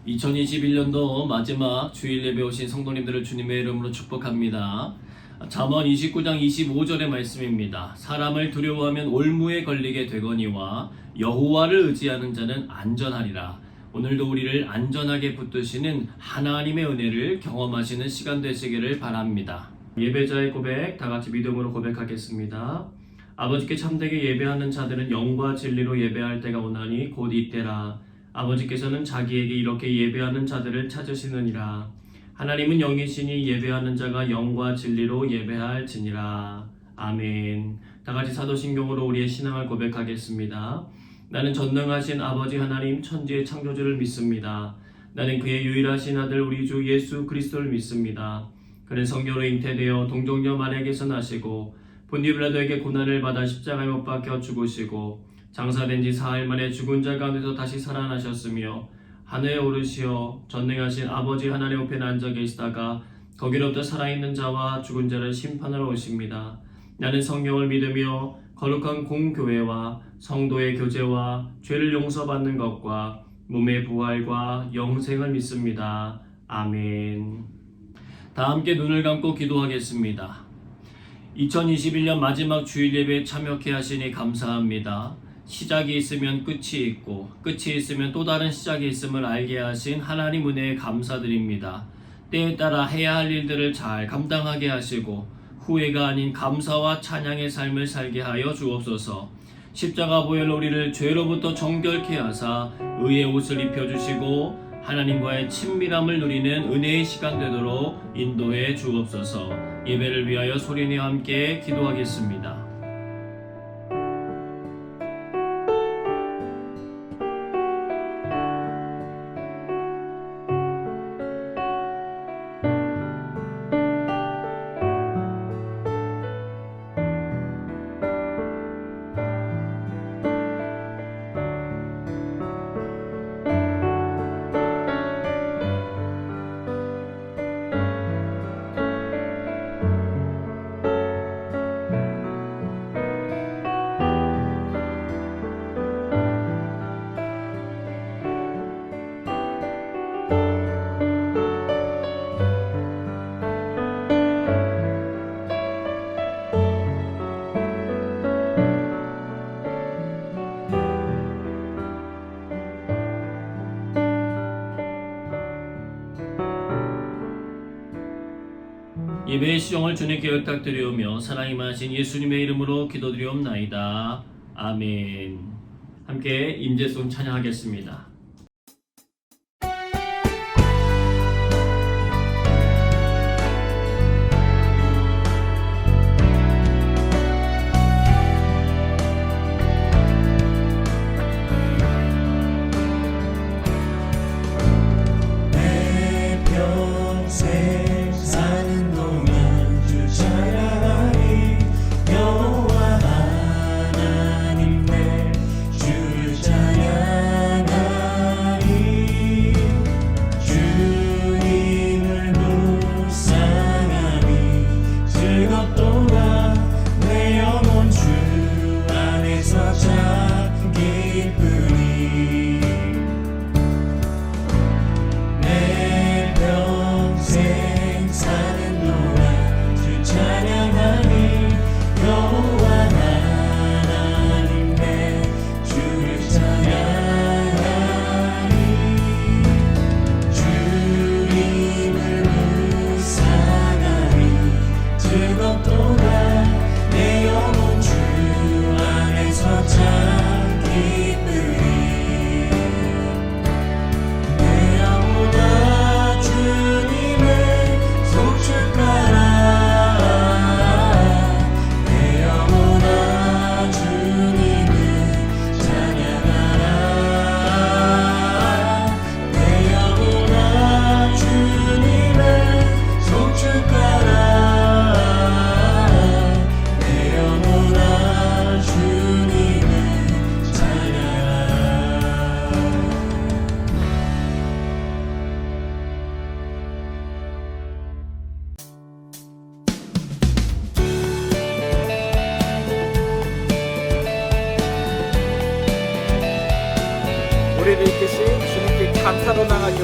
2021년도 마지막 주일 예배 오신 성도님들을 주님의 이름으로 축복합니다. 잠언 29장 25절의 말씀입니다. 사람을 두려워하면 올무에 걸리게 되거니와 여호와를 의지하는 자는 안전하리라. 오늘도 우리를 안전하게 붙드시는 하나님의 은혜를 경험하시는 시간 되시기를 바랍니다. 예배자의 고백, 다 같이 믿음으로 고백하겠습니다. 아버지께 참되게 예배하는 자들은 영과 진리로 예배할 때가 오나니 곧 이때라. 아버지께서는 자기에게 이렇게 예배하는 자들을 찾으시느니라. 하나님은 영이시니 예배하는 자가 영과 진리로 예배할지니라. 아멘. 다같이 사도신경으로 우리의 신앙을 고백하겠습니다. 나는 전능하신 아버지 하나님 천지의 창조주를 믿습니다. 나는 그의 유일하신 아들 우리 주 예수 그리스도를 믿습니다. 그는 성령으로 잉태되어 동정녀 마리아에게서 나시고 본디오 빌라도에게 고난을 받아 십자가에 못 박혀 죽으시고 장사된 지 사흘 만에 죽은 자 가운데서 다시 살아나셨으며 하늘에 오르시어 전능하신 아버지 하나님 우편에 앉아 계시다가 거기로부터 살아있는 자와 죽은 자를 심판하러 오십니다. 나는 성령을 믿으며 거룩한 공교회와 성도의 교제와 죄를 용서받는 것과 몸의 부활과 영생을 믿습니다. 아멘. 다 함께 눈을 감고 기도하겠습니다. 2021년 마지막 주일 예배에 참여케 하시니 감사합니다. 시작이 있으면 끝이 있고 끝이 있으면 또 다른 시작이 있음을 알게 하신 하나님 은혜에 감사드립니다. 때에 따라 해야 할 일들을 잘 감당하게 하시고 후회가 아닌 감사와 찬양의 삶을 살게 하여 주옵소서. 십자가 보혈로 우리를 죄로부터 정결케 하사 의의 옷을 입혀주시고 하나님과의 친밀함을 누리는 은혜의 시간 되도록 인도해 주옵소서. 예배를 위하여 소리내어 함께 기도하겠습니다. 예배의 시종을 주님께 부탁드리오며 사랑이 많으신 예수님의 이름으로 기도드리옵나이다. 아멘. 함께 임재송 찬양하겠습니다. 여호와 하나님 내 주를 찬양하리.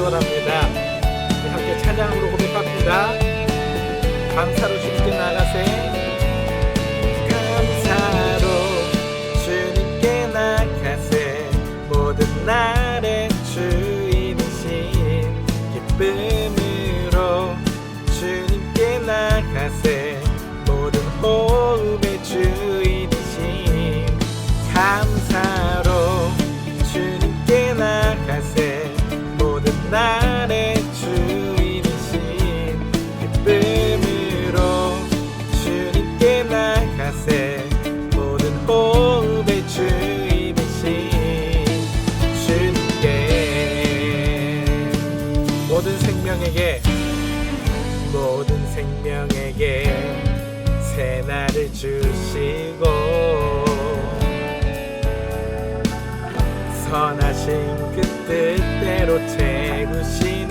원합니다. 함께 찬양으로 고백합니다. 감사로 주님께 나가세. 감사로 주님께 나가세. 모든 날의 주인이신 기쁨으로 주님께 나가세. 모든 호흡의 주인이신 감사로 주님께 나가세. 모든 날의 주인이신 기쁨으로 주님께 나가세. 모든 호흡의 주인이신 주님께 모든 생명에게 새 날을 주시고 선하신 그 뜻대로 채우시니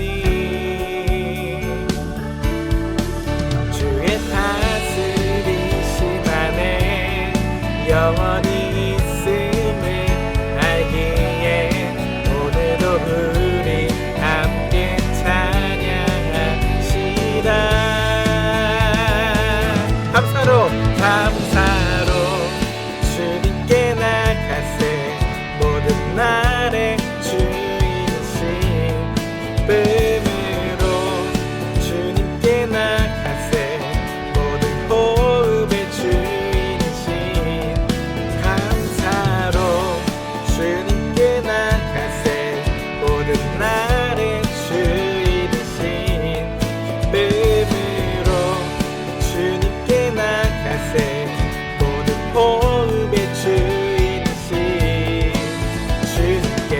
주의 다스리심 안에 영원히 있음을 알기에 오늘도 우리 함께 찬양합시다. 감사로 주님께 나가세. 모든 날의 주인이신 기쁨으로 주님께 나가세. 모든 호흡의 주인이신 감사로 주님께 나가세. 모든 날의 주인이신 기쁨으로 주님께 나가세. 모든 호흡의 주인이신 주님께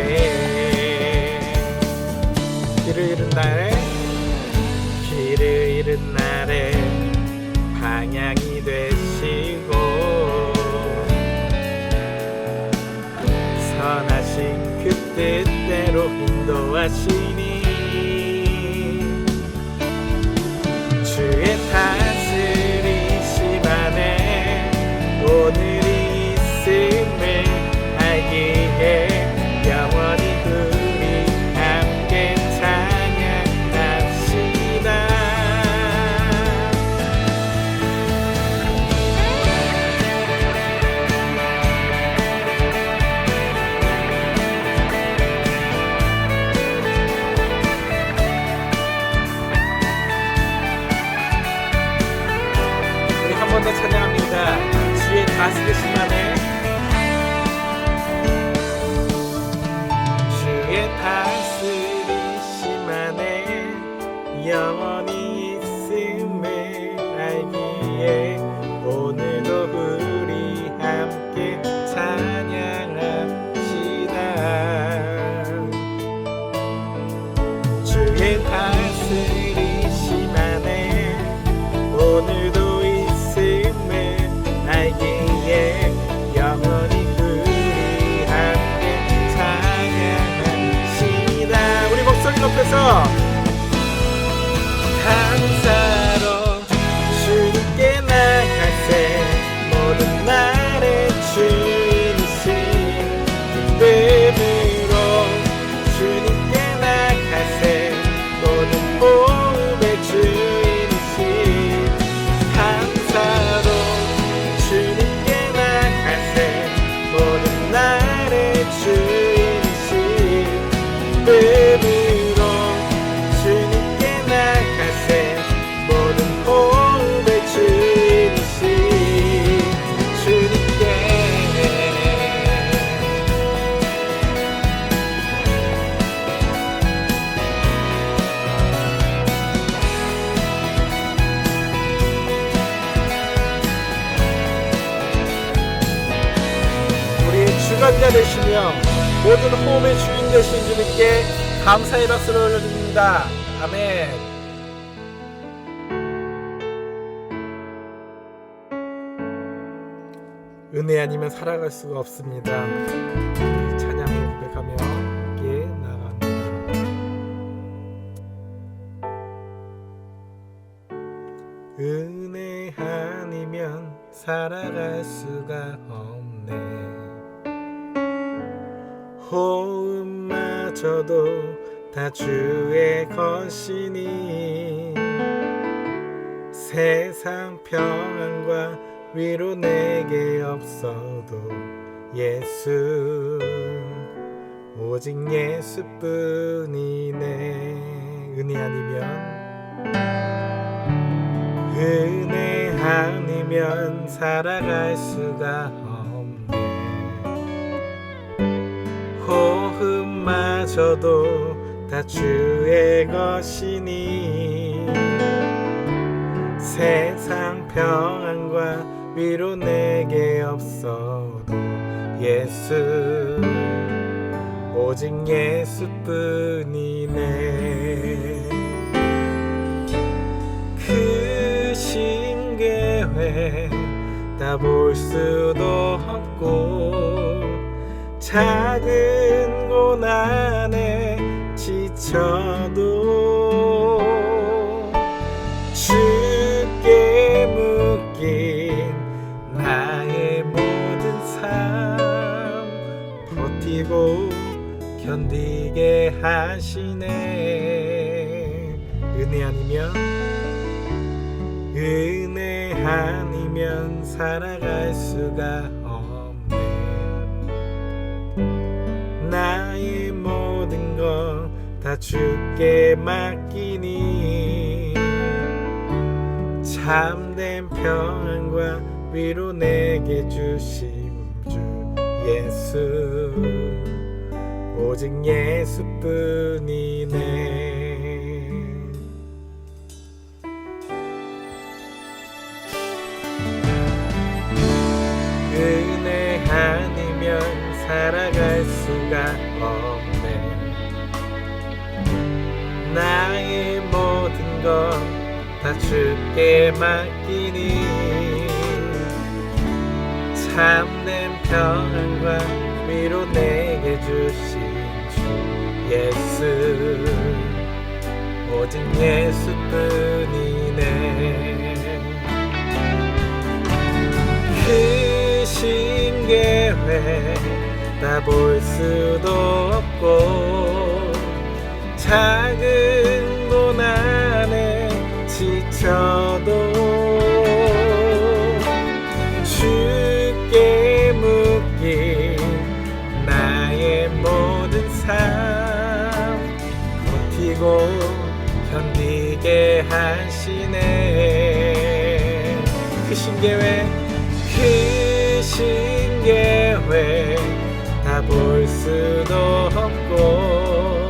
길을 잃은 날에 방향이 되시고 선하신 그 뜻대로 인도하시니 주의 다스리심 안에 오늘이 있음을 알기에 영원히 우리 함께 찬양합시다. 우리 한 번 더 찬양합니다. 주의 다스리심 안에 주의 다스리심 안에 영원히 있음을 알기에 오늘도 우리 함께 찬양합시다. 주의 다스리심 안에 오늘도 있음을 알기에 영원히 우리 함께 찬양합시다. 우리 목소리 높여서 감사로 주님께 나가세. 모든 날의 주인이신 기쁨으로 주님께 나가세. 모든 호흡의 주인이신 감사로 주님께 나가세. 모든 날의 주인이신 기쁨으로 주님께 나가세. 모든 호흡의 주인이신 주님께 우리의 주관자 되시며 모든 호흡의 주인 되신 주님께 감사의 박수를 올려드립니다. 아멘. 은혜 아니면 살아갈 수가 없습니다. 찬양을 고백하며 함께 나갑니다. 은혜 아니면 살아갈 수가 없네. 호흡마저도 다 주의 것이니 세상 평안과 위로 내게 없어도 예수 오직 예수뿐이네. 은혜 아니면 살아갈 수가 없네. 호흡마저도 다 주의 것이니 세상 평안과 위로 내게 없어도 예수 오직 예수뿐이네. 크신 계획 다 볼 수도 없고 작은 고난에 지쳐도 주께 묶인 나의 모든 삶 버티고 견디게 하시네. 은혜 아니면 살아갈 수가 없네. 나의 모든 것 다 주께 맡기니 참된 평안과 위로 내게 주심 주 예수 오직 예수뿐이네. 은혜 아니면 살아갈 수가 없네. 나의 모든 것 다 주께 맡기니 참된 평안과 위로 내게 주신 주 예수 오직 예수뿐이네. 크신 계획 다 볼 수도 없고 작은 고난에 지쳐도 주께 묶인 나의 모든 삶 버티고 견디게 하시네. 크신 계획 다 볼 수도 없고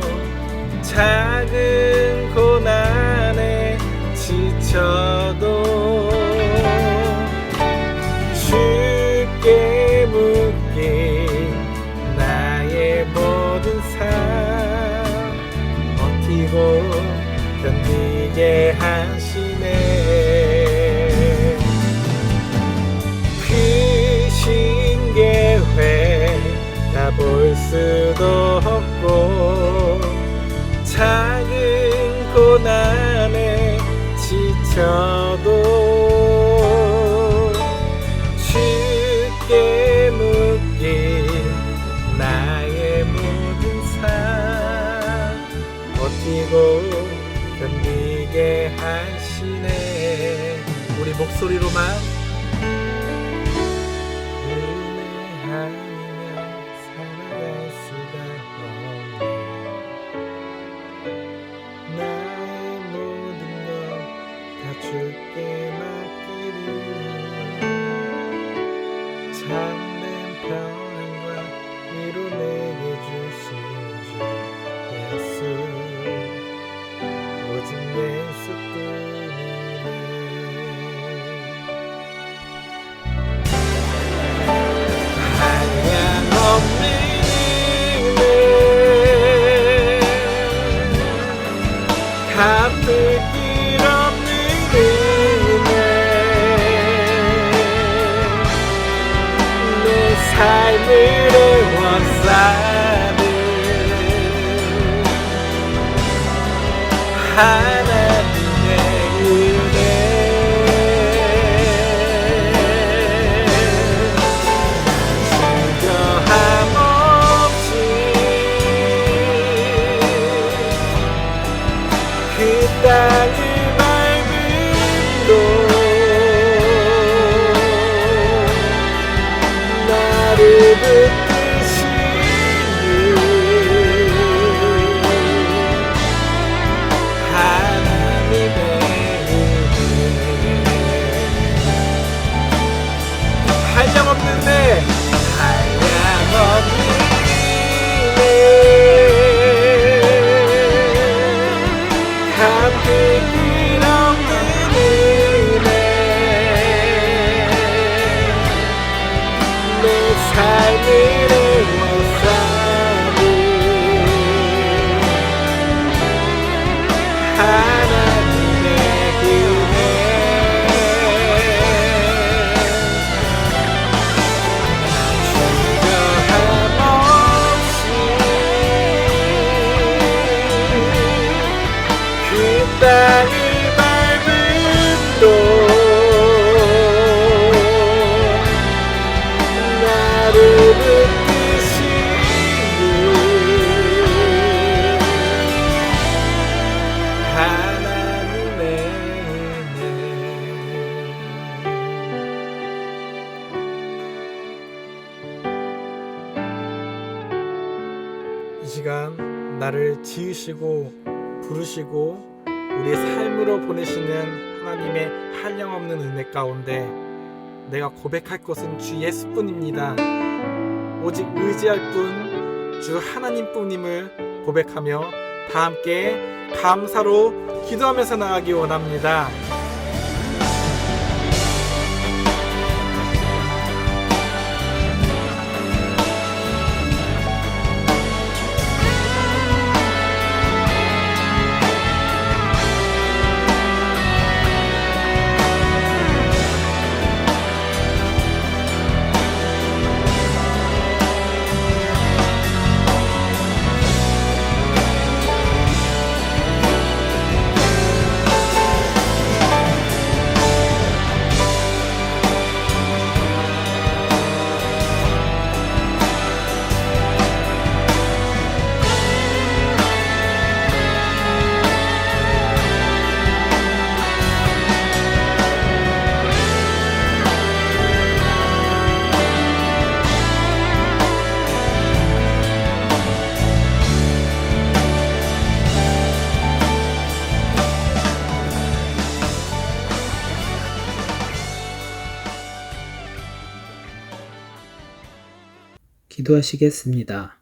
작은 고난에 지쳐도 주께 묶인 나의 모든 삶 버티고 견디게 하시네. 크신 계획 다 볼 수도 없고 작은 고난에 지쳐도 주께 묶인 나의 모든 삶 버티고 견디게 하시네. 우리 목소리로만 주께 맡기리 참된 평안과 위로 내게 주신 주 예수 오직 예수뿐이네. 한량 없는 은혜 갚을 길 없는 내 삶을 애워싸는 하나님의 은혜 주저함 없이 그 땅을 밟음도 나를 붙드시는 하나님의 은혜 한량없는 내 한량없는 내 함께 끝없는 은혜 내 삶을 애워싸는 하나님의 은혜 그 땅을 밟음도 나를 붙드시는 하나님의 은혜 이 시간 나를 지으시고 부르시고 우리의 삶으로 보내시는 하나님의 한량없는 은혜 가운데 내가 고백할 것은 주 예수뿐입니다. 오직 의지할 분 주 하나님뿐임을 고백하며 다 함께 감사로 기도하면서 나가기 원합니다. 기도하시겠습니다.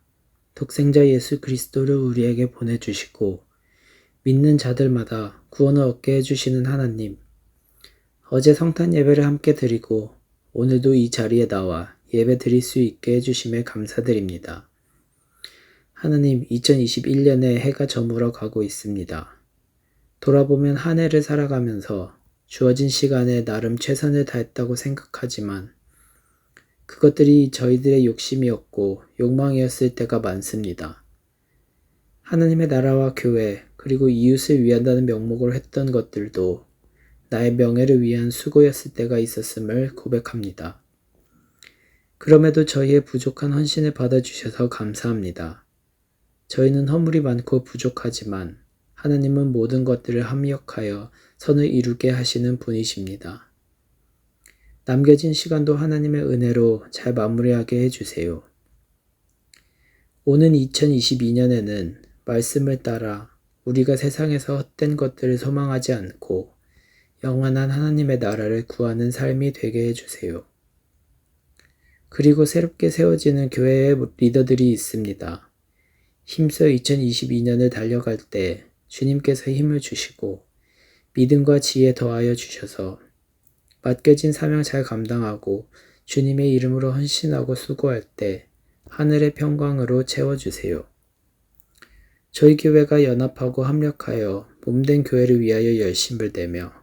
독생자 예수 그리스도를 우리에게 보내주시고 믿는 자들마다 구원을 얻게 해주시는 하나님, 어제 성탄 예배를 함께 드리고 오늘도 이 자리에 나와 예배 드릴 수 있게 해주심에 감사드립니다. 하나님, 2021년에 해가 저물어 가고 있습니다. 돌아보면 한 해를 살아가면서 주어진 시간에 나름 최선을 다했다고 생각하지만 그것들이 저희들의 욕심이었고 욕망이었을 때가 많습니다. 하나님의 나라와 교회 그리고 이웃을 위한다는 명목으로 했던 것들도 나의 명예를 위한 수고였을 때가 있었음을 고백합니다. 그럼에도 저희의 부족한 헌신을 받아주셔서 감사합니다. 저희는 허물이 많고 부족하지만 하나님은 모든 것들을 합력하여 선을 이루게 하시는 분이십니다. 남겨진 시간도 하나님의 은혜로 잘 마무리하게 해주세요. 오는 2022년에는 말씀을 따라 우리가 세상에서 헛된 것들을 소망하지 않고 영원한 하나님의 나라를 구하는 삶이 되게 해주세요. 그리고 새롭게 세워지는 교회의 리더들이 있습니다. 힘써 2022년을 달려갈 때 주님께서 힘을 주시고 믿음과 지혜 더하여 주셔서 맡겨진 사명 잘 감당하고 주님의 이름으로 헌신하고 수고할 때 하늘의 평강으로 채워주세요. 저희 교회가 연합하고 합력하여 몸된 교회를 위하여 열심을 내며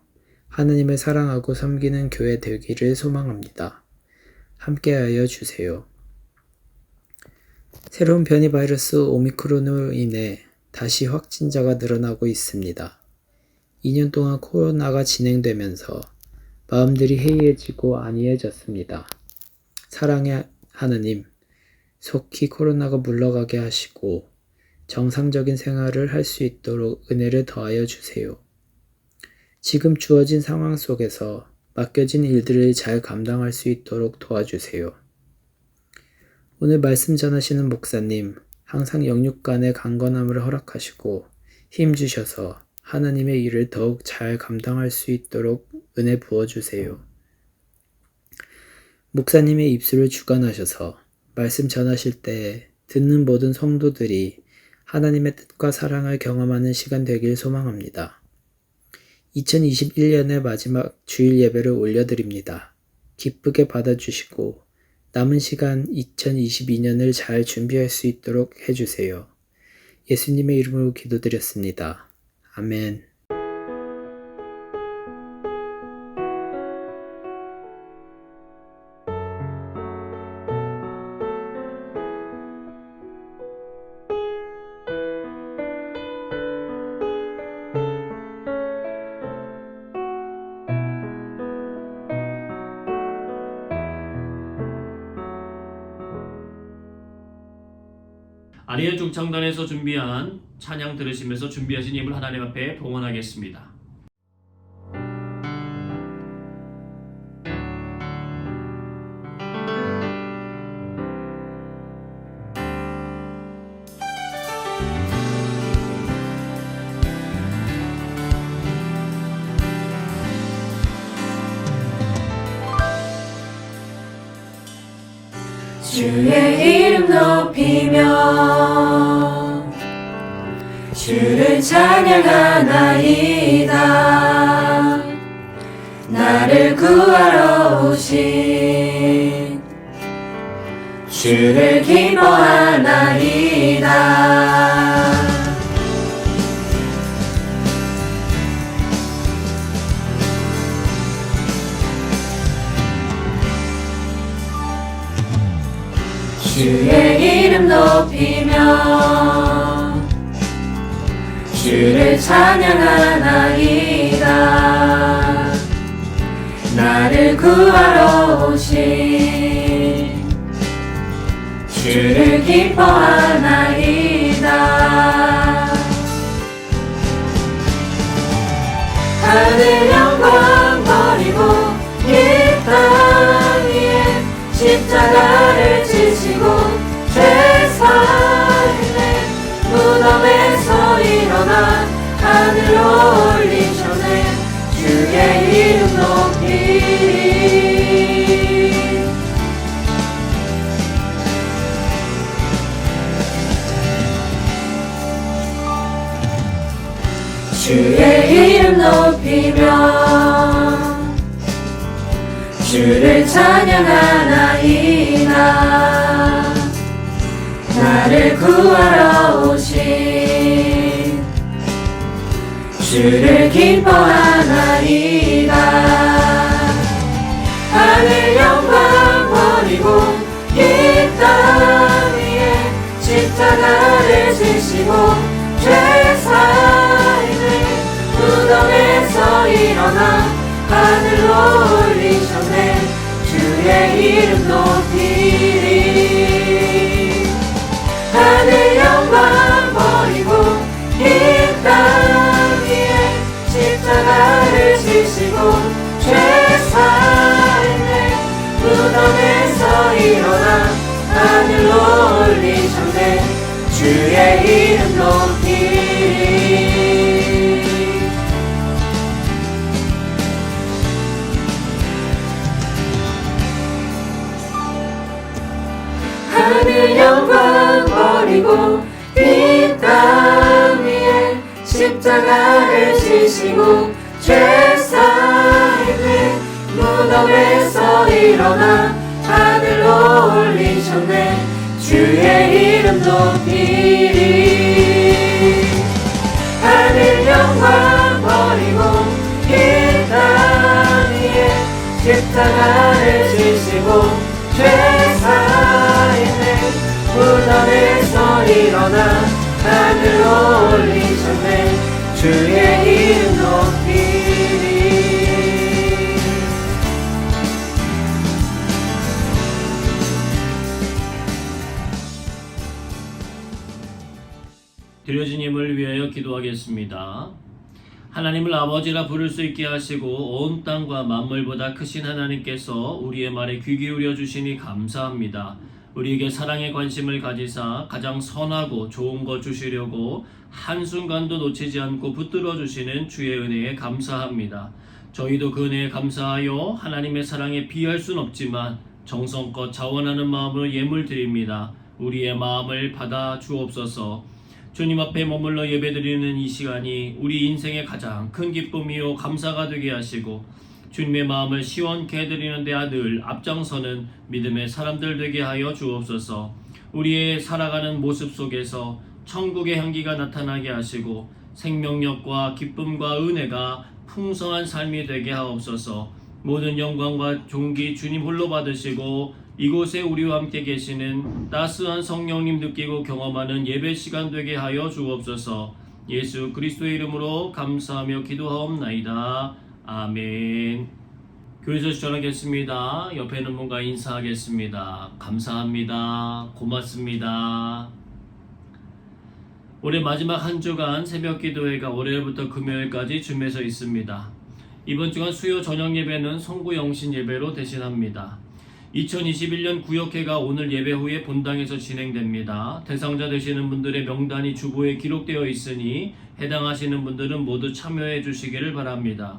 하나님을 사랑하고 섬기는 교회 되기를 소망합니다. 함께하여 주세요. 새로운 변이 바이러스 오미크론으로 인해 다시 확진자가 늘어나고 있습니다. 2년 동안 코로나가 진행되면서 마음들이 해이해지고 안이해졌습니다. 사랑의 하나님, 속히 코로나가 물러가게 하시고 정상적인 생활을 할 수 있도록 은혜를 더하여 주세요. 지금 주어진 상황 속에서 맡겨진 일들을 잘 감당할 수 있도록 도와주세요. 오늘 말씀 전하시는 목사님, 항상 영육 간의 강건함을 허락하시고 힘 주셔서 하나님의 일을 더욱 잘 감당할 수 있도록 은혜 부어주세요. 목사님의 입술을 주관하셔서 말씀 전하실 때 듣는 모든 성도들이 하나님의 뜻과 사랑을 경험하는 시간 되길 소망합니다. 2021년의 마지막 주일 예배를 올려드립니다. 기쁘게 받아주시고 남은 시간 2022년을 잘 준비할 수 있도록 해주세요. 예수님의 이름으로 기도드렸습니다. 아멘. 아리엘 중창단에서 준비한 찬양 들으시면서 준비하신 예물 하나님 앞에 봉헌하겠습니다. 주의 이름 높이며 주를 찬양하나이다. 나를 구하러 오신 주를 기뻐하나이다. 주의 이름 높이며 주를 찬양하나이다. 나를 구하러 오신 주를 기뻐하나이다. 하늘 영광 버리고 이 땅 위에 십자가를 지시고 죄사함의 무덤에서 일어나 하늘로 올리셨네. 주의 이름 높이리. 주의 이름 높이며 주를 찬양하나이다. 나를 구하러 오신 주를 기뻐하나이다. 하늘 영광 버리고 이 땅 위에 십자가를 지시고 죄사함의 무덤에서 일어나 하늘로 올리셨네. 주의 이름 높이리. 하늘 영광 버리고 이 땅 위에 십자가를 지시고 죄사함의 무덤에서 일어나 하늘로 올리셨네. 주의 이름 높이리. 하늘 영광 버리고 이 땅 위에 십자가를 지시고 죄사함의 무덤에서 일어나 하늘로 올리셨네. 주의 이름 높이리. 하늘 영광 버리고 이 땅 위에 십자가를 지시고 죄사함의 무덤에서 일어나 하늘로 올리셨네. 주의 이름 높이리. 기도하겠습니다. 하나님을 아버지라 부를 수 있게 하시고 온 땅과 만물보다 크신 하나님께서 우리의 말에 귀 기울여 주시니 감사합니다. 우리에게 사랑의 관심을 가지사 가장 선하고 좋은 것 주시려고 한순간도 놓치지 않고 붙들어 주시는 주의 은혜에 감사합니다. 저희도 그 은혜에 감사하여 하나님의 사랑에 비할 순 없지만 정성껏 자원하는 마음으로 예물 드립니다. 우리의 마음을 받아 주옵소서. 주님 앞에 머물러 예배드리는 이 시간이 우리 인생의 가장 큰 기쁨이요 감사가 되게 하시고 주님의 마음을 시원케 해드리는 데야 늘 앞장서는 믿음의 사람들 되게 하여 주옵소서. 우리의 살아가는 모습 속에서 천국의 향기가 나타나게 하시고 생명력과 기쁨과 은혜가 풍성한 삶이 되게 하옵소서. 모든 영광과 존귀 주님 홀로 받으시고 이곳에 우리와 함께 계시는 따스한 성령님 느끼고 경험하는 예배 시간 되게 하여 주옵소서. 예수 그리스도의 이름으로 감사하며 기도하옵나이다. 아멘. 교회에서 전하겠습니다. 옆에 있는 분과 인사하겠습니다. 감사합니다. 고맙습니다. 올해 마지막 한 주간 새벽 기도회가 월요일부터 금요일까지 줌에서 있습니다. 이번 주간 수요 저녁 예배는 성구 영신 예배로 대신합니다. 2021년 구역회가 오늘 예배 후에 본당에서 진행됩니다. 대상자 되시는 분들의 명단이 주보에 기록되어 있으니 해당하시는 분들은 모두 참여해 주시기를 바랍니다.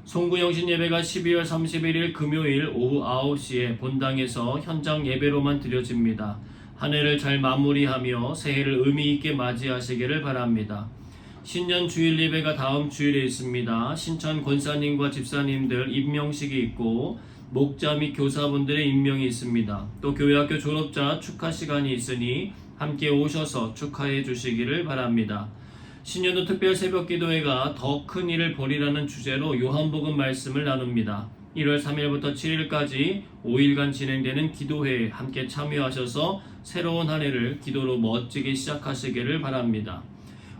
송구영신 예배가 12월 31일 금요일 오후 9시에 본당에서 현장 예배로만 드려집니다. 한 해를 잘 마무리하며 새해를 의미 있게 맞이하시기를 바랍니다. 신년 주일 예배가 다음 주일에 있습니다. 신천 권사님과 집사님들 임명식이 있고 목자 및 교사분들의 임명이 있습니다. 또 교회학교 졸업자 축하 시간이 있으니 함께 오셔서 축하해 주시기를 바랍니다. 신년도 특별 새벽 기도회가 더 큰 일을 벌이라는 주제로 요한복음 말씀을 나눕니다. 1월 3일부터 7일까지 5일간 진행되는 기도회에 함께 참여하셔서 새로운 한 해를 기도로 멋지게 시작하시기를 바랍니다.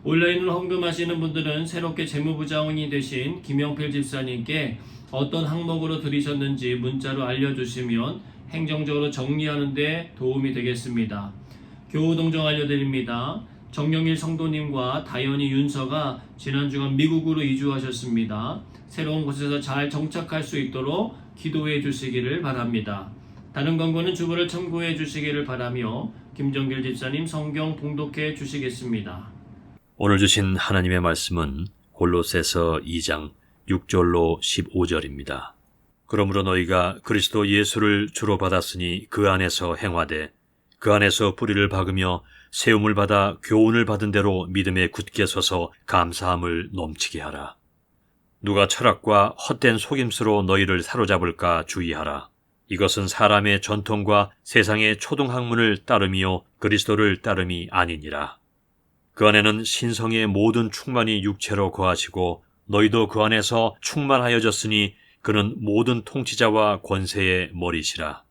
온라인으로 헌금하시는 분들은 새롭게 재무부장이 되신 김영필 집사님께 어떤 항목으로 드리셨는지 문자로 알려주시면 행정적으로 정리하는 데 도움이 되겠습니다. 교우동정 알려드립니다. 정영일 성도님과 다현이 윤서가 지난 주간 미국으로 이주하셨습니다. 새로운 곳에서 잘 정착할 수 있도록 기도해 주시기를 바랍니다. 다른 광고는 주보를 참고해 주시기를 바라며 김정길 집사님 성경 봉독해 주시겠습니다. 오늘 주신 하나님의 말씀은 골로새서 2장 6절로 15절입니다. 그러므로 너희가 그리스도 예수를 주로 받았으니 그 안에서 행하되 그 안에서 뿌리를 박으며 세움을 받아 교훈을 받은 대로 믿음에 굳게 서서 감사함을 넘치게 하라. 누가 철학과 헛된 속임수로 너희를 사로잡을까 주의하라. 이것은 사람의 전통과 세상의 초등학문을 따름이요 그리스도를 따름이 아니니라. 그 안에는 신성의 모든 충만이 육체로 거하시고 너희도 그 안에서 충만하여졌으니 그는 모든 통치자와 권세의 머리시라.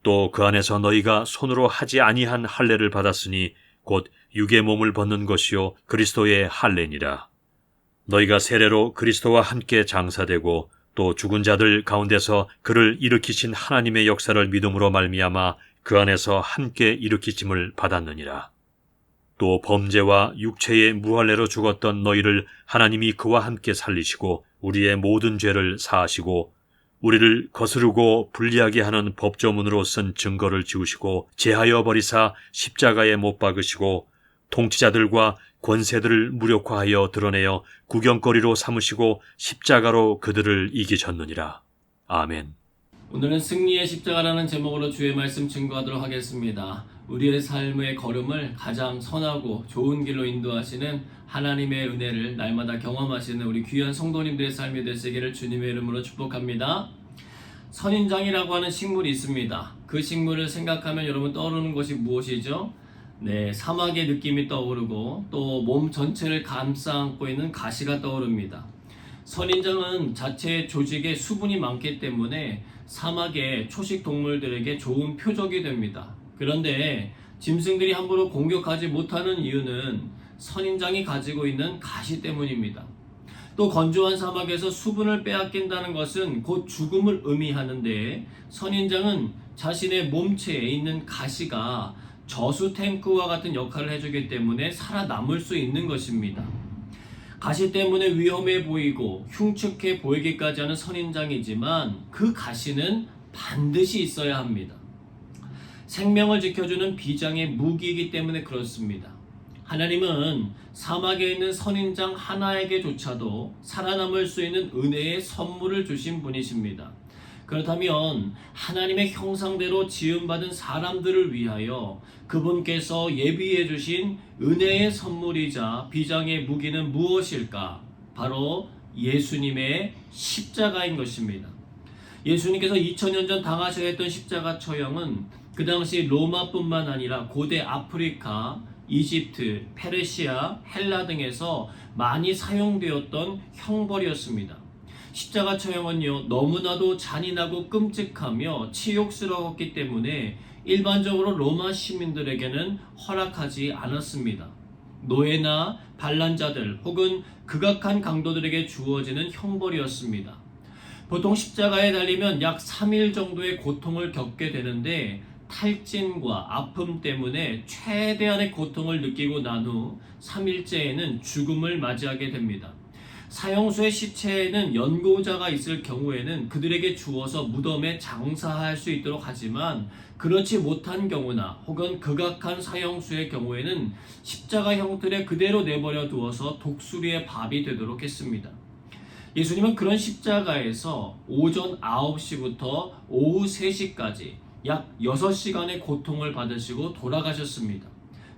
또 그 안에서 너희가 손으로 하지 아니한 할례를 받았으니 곧 육의 몸을 벗는 것이요 그리스도의 할례니라. 너희가 세례로 그리스도와 함께 장사되고 또 죽은 자들 가운데서 그를 일으키신 하나님의 역사를 믿음으로 말미암아 그 안에서 함께 일으키심을 받았느니라. 또 범죄와 육체의 무할례로 죽었던 너희를 하나님이 그와 함께 살리시고 우리의 모든 죄를 사하시고 우리를 거스르고 불리하게 하는 법조문으로 쓴 증거를 지우시고 제하여 버리사 십자가에 못 박으시고 통치자들과 권세들을 무력화하여 드러내어 구경거리로 삼으시고 십자가로 그들을 이기셨느니라. 아멘. 오늘은 승리의 십자가라는 제목으로 주의 말씀 증거하도록 하겠습니다. 우리의 삶의 걸음을 가장 선하고 좋은 길로 인도하시는 하나님의 은혜를 날마다 경험하시는 우리 귀한 성도님들의 삶이 되시기를 주님의 이름으로 축복합니다. 선인장이라고 하는 식물이 있습니다. 그 식물을 생각하면 여러분 떠오르는 것이 무엇이죠? 네, 사막의 느낌이 떠오르고 또 몸 전체를 감싸안고 있는 가시가 떠오릅니다. 선인장은 자체 조직에 수분이 많기 때문에 사막의 초식 동물들에게 좋은 표적이 됩니다. 그런데 짐승들이 함부로 공격하지 못하는 이유는 선인장이 가지고 있는 가시 때문입니다. 또 건조한 사막에서 수분을 빼앗긴다는 것은 곧 죽음을 의미하는데 선인장은 자신의 몸체에 있는 가시가 저수 탱크와 같은 역할을 해주기 때문에 살아남을 수 있는 것입니다. 가시 때문에 위험해 보이고 흉측해 보이기까지 하는 선인장이지만 그 가시는 반드시 있어야 합니다. 생명을 지켜주는 비장의 무기이기 때문에 그렇습니다. 하나님은 사막에 있는 선인장 하나에게조차도 살아남을 수 있는 은혜의 선물을 주신 분이십니다. 그렇다면 하나님의 형상대로 지음받은 사람들을 위하여 그분께서 예비해 주신 은혜의 선물이자 비장의 무기는 무엇일까? 바로 예수님의 십자가인 것입니다. 예수님께서 2000년 전 당하셔야 했던 십자가 처형은 그 당시 로마뿐만 아니라 고대 아프리카, 이집트, 페르시아, 헬라 등에서 많이 사용되었던 형벌이었습니다. 십자가 처형은요, 너무나도 잔인하고 끔찍하며 치욕스러웠기 때문에 일반적으로 로마 시민들에게는 허락하지 않았습니다. 노예나 반란자들 혹은 극악한 강도들에게 주어지는 형벌이었습니다. 보통 십자가에 달리면 약 3일 정도의 고통을 겪게 되는데 탈진과 아픔 때문에 최대한의 고통을 느끼고 난 후 3일째에는 죽음을 맞이하게 됩니다. 사형수의 시체에는 연고자가 있을 경우에는 그들에게 주어서 무덤에 장사할 수 있도록 하지만 그렇지 못한 경우나 혹은 극악한 사형수의 경우에는 십자가 형틀에 그대로 내버려 두어서 독수리의 밥이 되도록 했습니다. 예수님은 그런 십자가에서 오전 9시부터 오후 3시까지 약 6시간의 고통을 받으시고 돌아가셨습니다.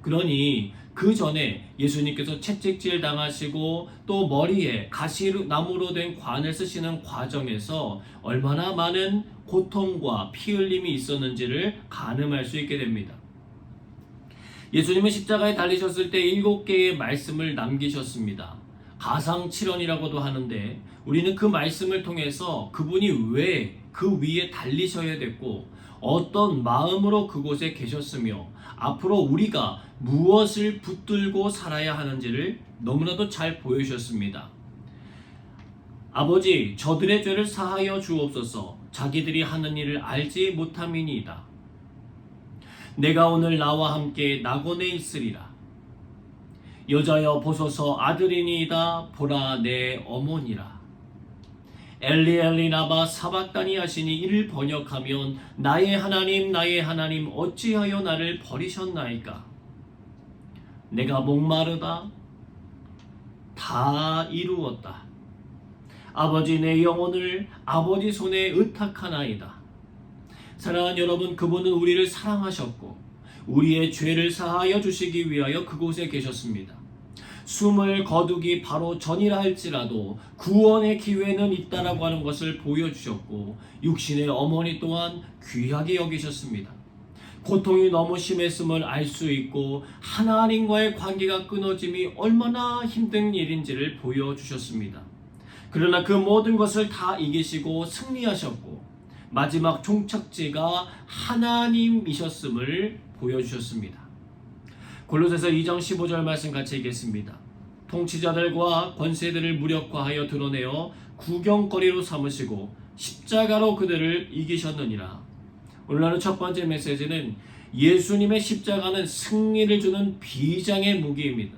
그러니 그 전에 예수님께서 채찍질 당하시고 또 머리에 가시나무로 된 관을 쓰시는 과정에서 얼마나 많은 고통과 피 흘림이 있었는지를 가늠할 수 있게 됩니다. 예수님은 십자가에 달리셨을 때 7개의 말씀을 남기셨습니다. 가상칠언이라고도 하는데 우리는 그 말씀을 통해서 그분이 왜 그 위에 달리셔야 됐고 어떤 마음으로 그곳에 계셨으며 앞으로 우리가 무엇을 붙들고 살아야 하는지를 너무나도 잘 보여주셨습니다. 아버지, 저들의 죄를 사하여 주옵소서. 자기들이 하는 일을 알지 못함이니이다. 내가 오늘 나와 함께 낙원에 있으리라. 여자여 보소서 아들이니이다. 보라 내 어머니라. 엘리 엘리 라마 사박다니 하시니 이를 번역하면 나의 하나님 어찌하여 나를 버리셨나이까. 내가 목마르다 다 이루었다. 아버지 내 영혼을 아버지 손에 의탁하나이다. 사랑하는 여러분, 그분은 우리를 사랑하셨고 우리의 죄를 사하여 주시기 위하여 그곳에 계셨습니다. 숨을 거두기 바로 전이라 할지라도 구원의 기회는 있다라고 하는 것을 보여주셨고 육신의 어머니 또한 귀하게 여기셨습니다. 고통이 너무 심했음을 알 수 있고 하나님과의 관계가 끊어짐이 얼마나 힘든 일인지를 보여주셨습니다. 그러나 그 모든 것을 다 이기시고 승리하셨고 마지막 종착지가 하나님이셨음을 보여주셨습니다. 골로새서 2장 15절 말씀 같이 읽겠습니다. 통치자들과 권세들을 무력화하여 드러내어 구경거리로 삼으시고 십자가로 그들을 이기셨느니라. 오늘 하루 첫 번째 메시지는 예수님의 십자가는 승리를 주는 비장의 무기입니다.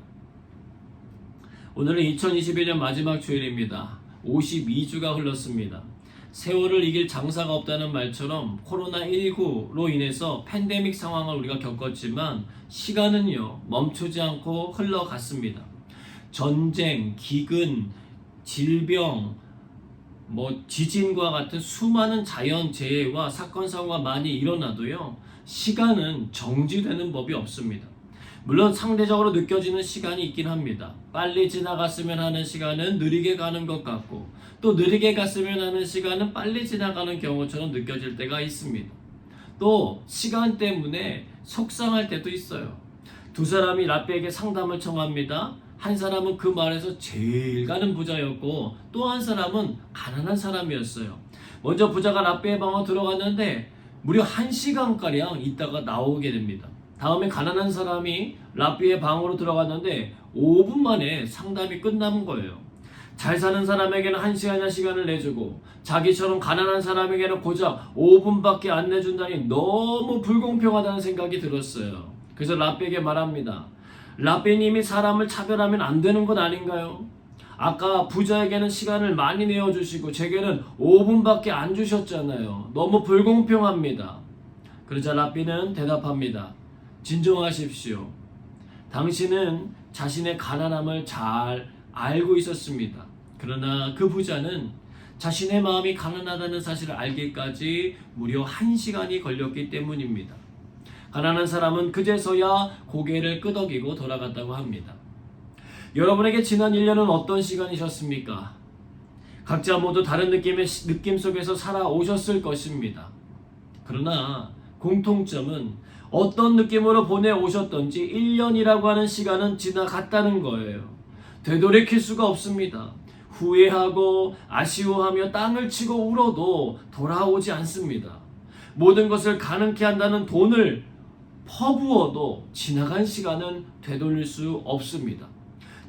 오늘은 2022년 마지막 주일입니다. 52주가 흘렀습니다. 세월을 이길 장사가 없다는 말처럼 코로나19로 인해서 팬데믹 상황을 우리가 겪었지만 시간은요 멈추지 않고 흘러갔습니다. 전쟁, 기근, 질병, 지진과 같은 수많은 자연재해와 사건 사고가 많이 일어나도요 시간은 정지되는 법이 없습니다. 물론 상대적으로 느껴지는 시간이 있긴 합니다. 빨리 지나갔으면 하는 시간은 느리게 가는 것 같고 또 느리게 갔으면 하는 시간은 빨리 지나가는 경우처럼 느껴질 때가 있습니다. 또 시간 때문에 속상할 때도 있어요. 두 사람이 랍비에게 상담을 청합니다. 한 사람은 그 말에서 제일 가는 부자였고 또 한 사람은 가난한 사람이었어요. 먼저 부자가 랍비의 방으로 들어갔는데 무려 1시간가량 있다가 나오게 됩니다. 다음에 가난한 사람이 랍비의 방으로 들어갔는데 5분 만에 상담이 끝난 거예요. 잘 사는 사람에게는 1시간이나 시간을 내주고 자기처럼 가난한 사람에게는 고작 5분밖에 안 내준다니 너무 불공평하다는 생각이 들었어요. 그래서 랍비에게 말합니다. 랍비님이 사람을 차별하면 안 되는 것 아닌가요? 아까 부자에게는 시간을 많이 내어주시고 제게는 5분밖에 안 주셨잖아요. 너무 불공평합니다. 그러자 랍비는 대답합니다. 진정하십시오. 당신은 자신의 가난함을 잘 알고 있었습니다. 그러나 그 부자는 자신의 마음이 가난하다는 사실을 알기까지 무려 1시간이 걸렸기 때문입니다. 가난한 사람은 그제서야 고개를 끄덕이고 돌아갔다고 합니다. 여러분에게 지난 1년은 어떤 시간이셨습니까? 각자 모두 다른 느낌 속에서 살아오셨을 것입니다. 그러나 공통점은 어떤 느낌으로 보내오셨던지 1년이라고 하는 시간은 지나갔다는 거예요. 되돌이킬 수가 없습니다. 후회하고 아쉬워하며 땅을 치고 울어도 돌아오지 않습니다. 모든 것을 가능케 한다는 돈을 퍼부어도 지나간 시간은 되돌릴 수 없습니다.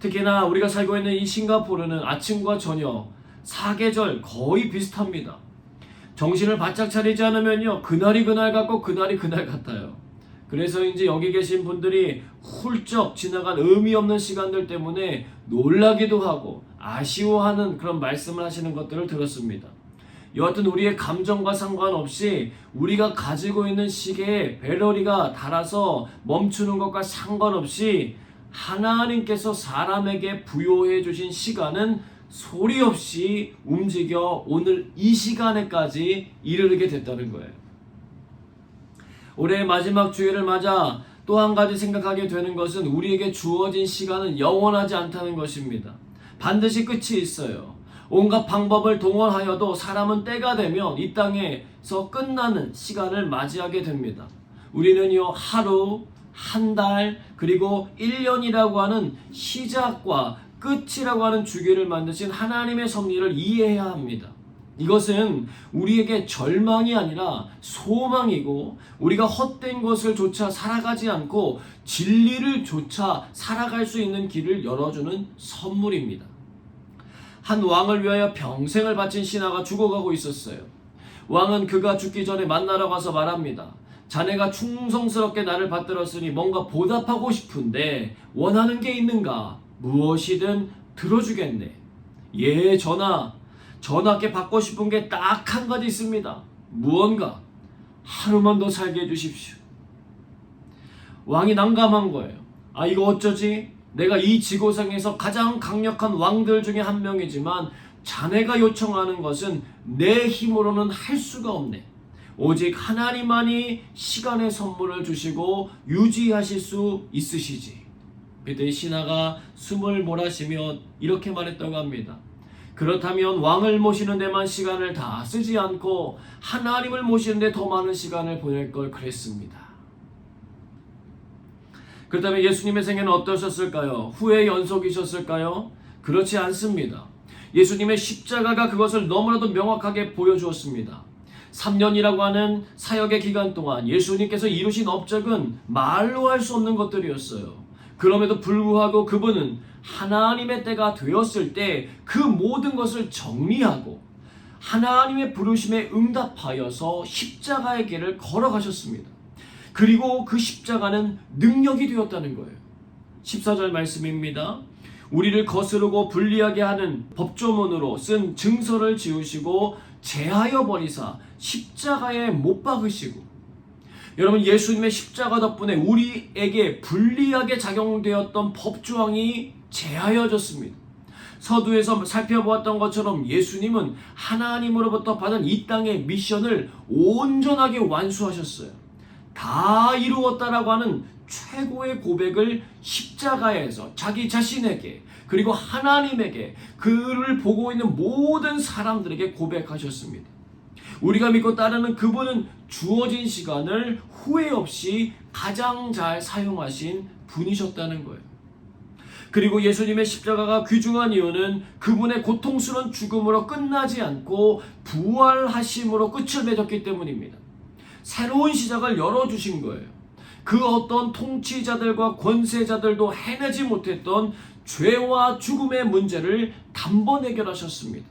특히나 우리가 살고 있는 이 싱가포르는 아침과 저녁, 사계절 거의 비슷합니다. 정신을 바짝 차리지 않으면요, 그날이 그날 같고 그날이 그날 같아요. 그래서인지 여기 계신 분들이 훌쩍 지나간 의미 없는 시간들 때문에 놀라기도 하고 아쉬워하는 그런 말씀을 하시는 것들을 들었습니다. 여하튼 우리의 감정과 상관없이 우리가 가지고 있는 시계에 배러리가 닳아서 멈추는 것과 상관없이 하나님께서 사람에게 부여해 주신 시간은 소리 없이 움직여 오늘 이 시간에까지 이르게 됐다는 거예요. 올해의 마지막 주일을 맞아 또 한 가지 생각하게 되는 것은 우리에게 주어진 시간은 영원하지 않다는 것입니다. 반드시 끝이 있어요. 온갖 방법을 동원하여도 사람은 때가 되면 이 땅에서 끝나는 시간을 맞이하게 됩니다. 우리는요, 하루, 한 달, 그리고 1년이라고 하는 시작과 끝이라고 하는 주기를 만드신 하나님의 섭리를 이해해야 합니다. 이것은 우리에게 절망이 아니라 소망이고, 우리가 헛된 것을 조차 살아가지 않고 진리를 조차 살아갈 수 있는 길을 열어주는 선물입니다. 한 왕을 위하여 평생을 바친 신하가 죽어가고 있었어요. 왕은 그가 죽기 전에 만나러 가서 말합니다. 자네가 충성스럽게 나를 받들었으니 뭔가 보답하고 싶은데 원하는 게 있는가? 무엇이든 들어주겠네. 예, 전하께 받고 싶은 게 딱 한 가지 있습니다. 무언가 하루만 더 살게 해주십시오. 왕이 난감한 거예요. 아, 이거 어쩌지? 내가 이 지구상에서 가장 강력한 왕들 중에 한 명이지만 자네가 요청하는 것은 내 힘으로는 할 수가 없네. 오직 하나님만이 시간의 선물을 주시고 유지하실 수 있으시지. 그때 신하가 숨을 몰아쉬며 이렇게 말했다고 합니다. 그렇다면 왕을 모시는 데만 시간을 다 쓰지 않고 하나님을 모시는 데 더 많은 시간을 보낼 걸 그랬습니다. 그렇다면 예수님의 생애는 어떠셨을까요? 후회의 연속이셨을까요? 그렇지 않습니다. 예수님의 십자가가 그것을 너무나도 명확하게 보여주었습니다. 3년이라고 하는 사역의 기간 동안 예수님께서 이루신 업적은 말로 할 수 없는 것들이었어요. 그럼에도 불구하고 그분은 하나님의 때가 되었을 때 그 모든 것을 정리하고 하나님의 부르심에 응답하여서 십자가의 길을 걸어가셨습니다. 그리고 그 십자가는 능력이 되었다는 거예요. 14절 말씀입니다. 우리를 거스르고 불리하게 하는 법조문으로 쓴 증서를 지우시고 제하여 버리사 십자가에 못 박으시고, 여러분, 예수님의 십자가 덕분에 우리에게 불리하게 작용되었던 법조항이 제하여졌습니다. 서두에서 살펴보았던 것처럼 예수님은 하나님으로부터 받은 이 땅의 미션을 온전하게 완수하셨어요. 다 이루었다라고 하는 최고의 고백을 십자가에서 자기 자신에게, 그리고 하나님에게, 그를 보고 있는 모든 사람들에게 고백하셨습니다. 우리가 믿고 따르는 그분은 주어진 시간을 후회 없이 가장 잘 사용하신 분이셨다는 거예요. 그리고 예수님의 십자가가 귀중한 이유는 그분의 고통스러운 죽음으로 끝나지 않고 부활하심으로 끝을 맺었기 때문입니다. 새로운 시작을 열어주신 거예요. 그 어떤 통치자들과 권세자들도 해내지 못했던 죄와 죽음의 문제를 단번 해결하셨습니다.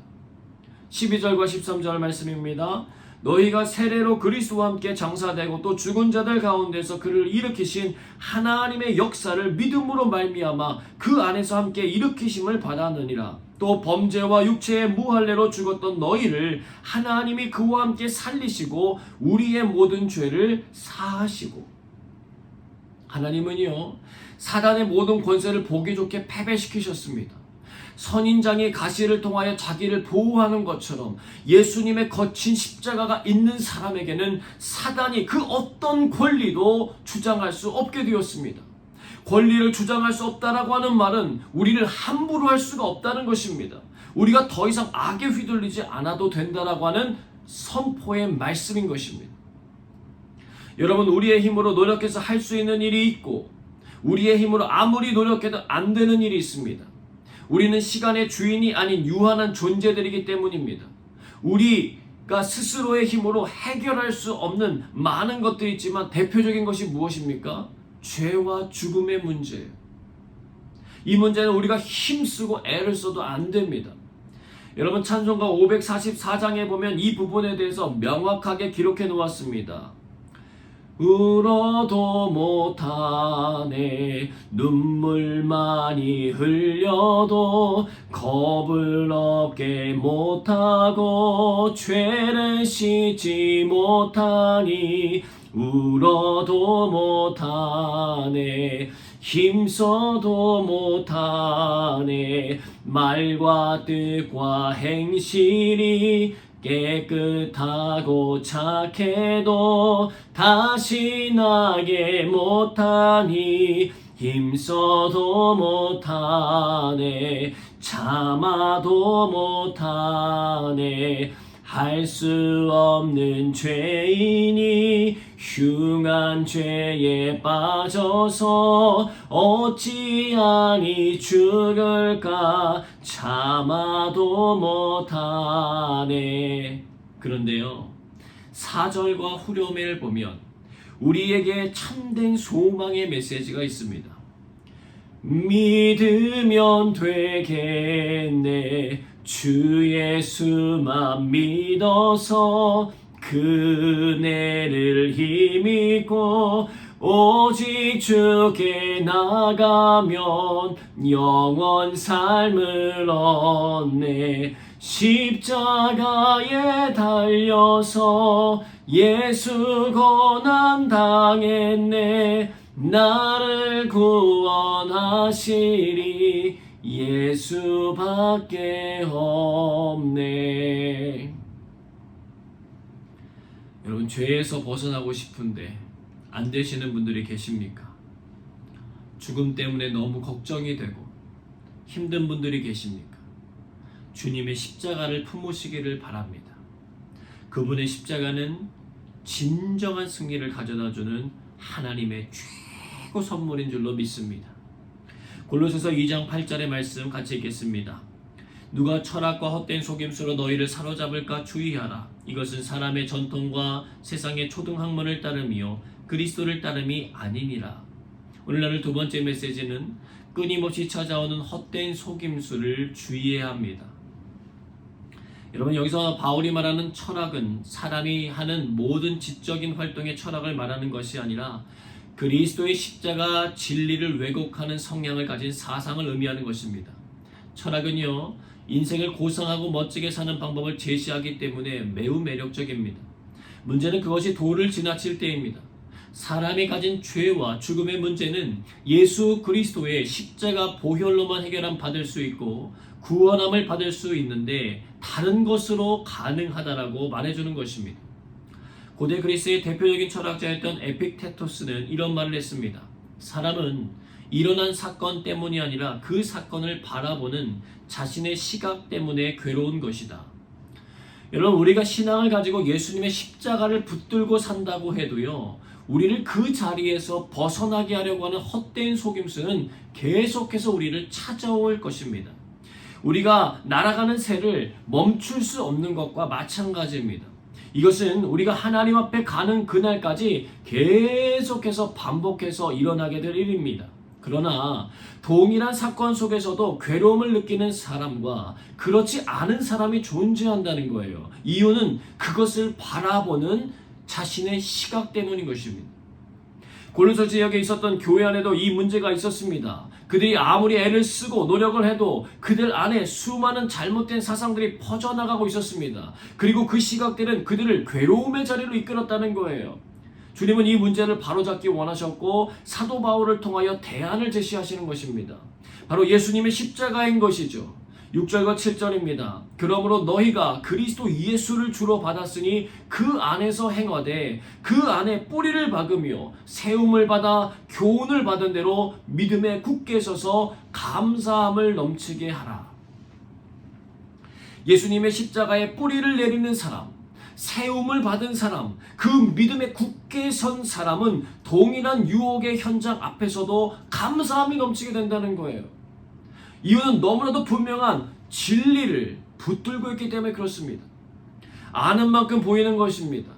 12절과 13절 말씀입니다. 너희가 세례로 그리스도와 함께 장사되고 또 죽은 자들 가운데서 그를 일으키신 하나님의 역사를 믿음으로 말미암아 그 안에서 함께 일으키심을 받았느니라. 또 범죄와 육체의 무할례로 죽었던 너희를 하나님이 그와 함께 살리시고 우리의 모든 죄를 사하시고. 하나님은요, 사단의 모든 권세를 보기 좋게 패배시키셨습니다. 선인장이 가시를 통하여 자기를 보호하는 것처럼 예수님의 거친 십자가가 있는 사람에게는 사단이 그 어떤 권리도 주장할 수 없게 되었습니다. 권리를 주장할 수 없다라고 하는 말은 우리를 함부로 할 수가 없다는 것입니다. 우리가 더 이상 악에 휘둘리지 않아도 된다라고 하는 선포의 말씀인 것입니다. 여러분, 우리의 힘으로 노력해서 할 수 있는 일이 있고 우리의 힘으로 아무리 노력해도 안 되는 일이 있습니다. 우리는 시간의 주인이 아닌 유한한 존재들이기 때문입니다. 우리가 스스로의 힘으로 해결할 수 없는 많은 것들이 있지만 대표적인 것이 무엇입니까? 죄와 죽음의 문제예요. 이 문제는 우리가 힘쓰고 애를 써도 안 됩니다. 여러분, 찬송가 544장에 보면 이 부분에 대해서 명확하게 기록해 놓았습니다. 울어도 못하네 눈물 많이 흘려도 겁을 없게 못하고 죄를 씻지 못하니 울어도 못하네 힘써도 못하네 말과 뜻과 행실이 깨끗하고 착해도 다시 나게 못하니 힘써도 못하네 참아도 못하네 할 수 없는 죄인이 흉한 죄에 빠져서 어찌하니 죽을까 참아도 못하네. 그런데요, 4절과 후렴을 보면 우리에게 참된 소망의 메시지가 있습니다. 믿으면 되겠네 주 예수만 믿어서 그네를 힘입고 오직 주께 나가면 영원 삶을 얻네 십자가에 달려서 예수 고난 당했네 나를 구원하시리 예수밖에 없네. 여러분, 죄에서 벗어나고 싶은데 안 되시는 분들이 계십니까? 죽음 때문에 너무 걱정이 되고 힘든 분들이 계십니까? 주님의 십자가를 품으시기를 바랍니다. 그분의 십자가는 진정한 승리를 가져다주는 하나님의 최고 선물인 줄로 믿습니다. 골로새서 2장 8절의 말씀 같이 읽겠습니다. 누가 철학과 헛된 속임수로 너희를 사로잡을까 주의하라. 이것은 사람의 전통과 세상의 초등학문을 따름이요 그리스도를 따름이 아니니라. 오늘날 두 번째 메시지는 끊임없이 찾아오는 헛된 속임수를 주의해야 합니다. 여러분, 여기서 바울이 말하는 철학은 사람이 하는 모든 지적인 활동의 철학을 말하는 것이 아니라 그리스도의 십자가 진리를 왜곡하는 성향을 가진 사상을 의미하는 것입니다. 철학은요, 인생을 고상하고 멋지게 사는 방법을 제시하기 때문에 매우 매력적입니다. 문제는 그것이 도를 지나칠 때입니다. 사람이 가진 죄와 죽음의 문제는 예수 그리스도의 십자가 보혈로만 해결함 받을 수 있고 구원함을 받을 수 있는데 다른 것으로 가능하다라고 말해주는 것입니다. 고대 그리스의 대표적인 철학자였던 에픽테토스는 이런 말을 했습니다. 사람은 일어난 사건 때문이 아니라 그 사건을 바라보는 자신의 시각 때문에 괴로운 것이다. 여러분, 우리가 신앙을 가지고 예수님의 십자가를 붙들고 산다고 해도요, 우리를 그 자리에서 벗어나게 하려고 하는 헛된 속임수는 계속해서 우리를 찾아올 것입니다. 우리가 날아가는 새를 멈출 수 없는 것과 마찬가지입니다. 이것은 우리가 하나님 앞에 가는 그날까지 계속해서 반복해서 일어나게 될 일입니다. 그러나 동일한 사건 속에서도 괴로움을 느끼는 사람과 그렇지 않은 사람이 존재한다는 거예요. 이유는 그것을 바라보는 자신의 시각 때문인 것입니다. 골로새 지역에 있었던 교회 안에도 이 문제가 있었습니다. 그들이 아무리 애를 쓰고 노력을 해도 그들 안에 수많은 잘못된 사상들이 퍼져나가고 있었습니다. 그리고 그 시각들은 그들을 괴로움의 자리로 이끌었다는 거예요. 주님은 이 문제를 바로잡기 원하셨고 사도 바울을 통하여 대안을 제시하시는 것입니다. 바로 예수님의 십자가인 것이죠. 6절과 7절입니다. 그러므로 너희가 그리스도 예수를 주로 받았으니 그 안에서 행하되 그 안에 뿌리를 박으며 세움을 받아 교훈을 받은 대로 믿음에 굳게 서서 감사함을 넘치게 하라. 예수님의 십자가에 뿌리를 내리는 사람, 세움을 받은 사람, 그 믿음에 굳게 선 사람은 동일한 유혹의 현장 앞에서도 감사함이 넘치게 된다는 거예요. 이유는 너무나도 분명한 진리를 붙들고 있기 때문에 그렇습니다. 아는 만큼 보이는 것입니다.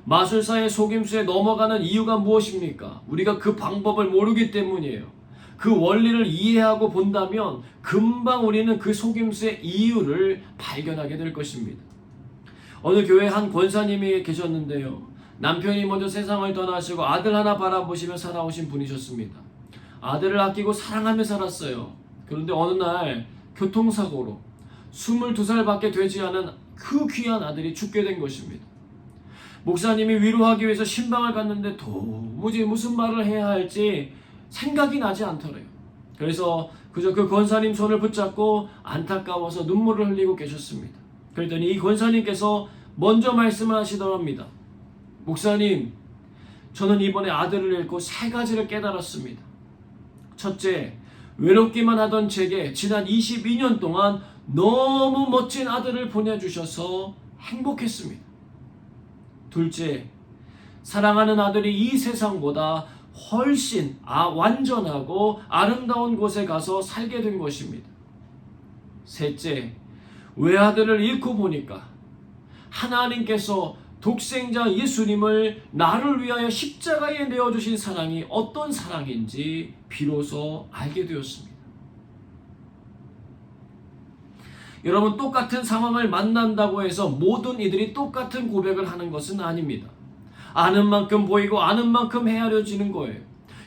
마술사의 속임수에 넘어가는 이유가 무엇입니까? 우리가 그 방법을 모르기 때문이에요. 그 원리를 이해하고 본다면 금방 우리는 그 속임수의 이유를 발견하게 될 것입니다. 어느 교회 한 권사님이 계셨는데요. 남편이 먼저 세상을 떠나시고 아들 하나 바라보시며 살아오신 분이셨습니다. 아들을 아끼고 사랑하며 살았어요. 그런데 어느 날 교통사고로 22살밖에 되지 않은 그 귀한 아들이 죽게 된 것입니다. 목사님이 위로하기 위해서 신방을 갔는데 도무지 무슨 말을 해야 할지 생각이 나지 않더래요. 그래서 그저 그 권사님 손을 붙잡고 안타까워서 눈물을 흘리고 계셨습니다. 그랬더니 이 권사님께서 먼저 말씀을 하시더랍니다. 목사님, 저는 이번에 아들을 잃고 3가지를 깨달았습니다. 첫째, 외롭기만 하던 제게 지난 22년 동안 너무 멋진 아들을 보내주셔서 행복했습니다. 둘째, 사랑하는 아들이 이 세상보다 훨씬 완전하고 아름다운 곳에 가서 살게 된 것입니다. 셋째, 외아들을 잃고 보니까 하나님께서 독생자 예수님을 나를 위하여 십자가에 내어주신 사랑이 어떤 사랑인지 비로소 알게 되었습니다. 여러분, 똑같은 상황을 만난다고 해서 모든 이들이 똑같은 고백을 하는 것은 아닙니다. 아는 만큼 보이고 아는 만큼 헤아려지는 거예요.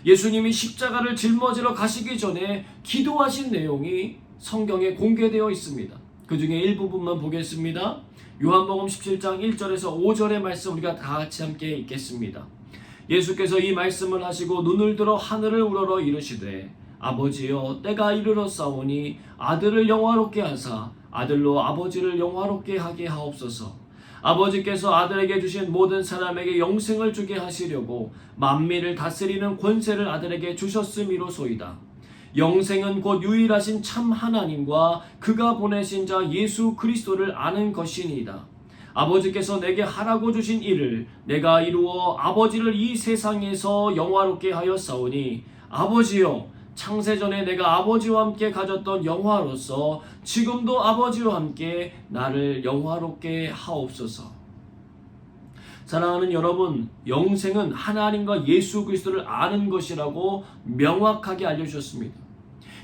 예수님이 십자가를 짊어지러 가시기 전에 기도하신 내용이 성경에 공개되어 있습니다. 그 중에 일부분만 보겠습니다. 요한복음 17장 1절에서 5절의 말씀 우리가 다 같이 함께 읽겠습니다. 예수께서 이 말씀을 하시고 눈을 들어 하늘을 우러러 이르시되 아버지여 때가 이르렀사오니 아들을 영화롭게 하사 아들로 아버지를 영화롭게 하게 하옵소서. 아버지께서 아들에게 주신 모든 사람에게 영생을 주게 하시려고 만민을 다스리는 권세를 아들에게 주셨음이로소이다. 영생은 곧 유일하신 참 하나님과 그가 보내신 자 예수 그리스도를 아는 것이니이다. 아버지께서 내게 하라고 주신 일을 내가 이루어 아버지를 이 세상에서 영화롭게 하였사오니 아버지여 창세전에 내가 아버지와 함께 가졌던 영화로서 지금도 아버지와 함께 나를 영화롭게 하옵소서. 사랑하는 여러분, 영생은 하나님과 예수 그리스도를 아는 것이라고 명확하게 알려주셨습니다.